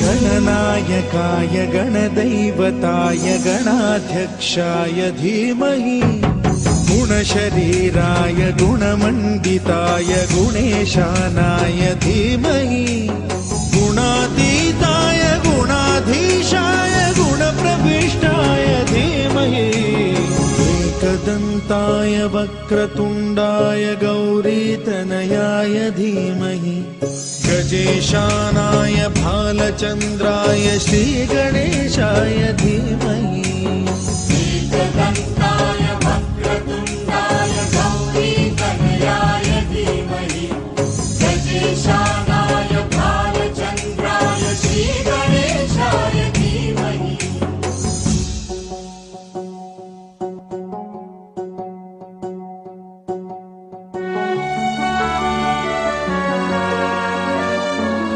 गणनायकाय गणदैवताय गणाध्यक्षाय धीमहि गुणशरीराय गुणमण्डिताय गुणेशानाय धीमहि गुणातीताय गुणाधीशाय गुणप्रविष्टाय धीमहि एकदन्ताय वक्रतुण्डाय गौरीतनयाय धीमहि गजेशानाय भालचन्द्राय श्रीगणेशाय धीमहि एकदन्ताय वक्रतुण्डाय गौरीतनयाय धीमहि गजेशानाय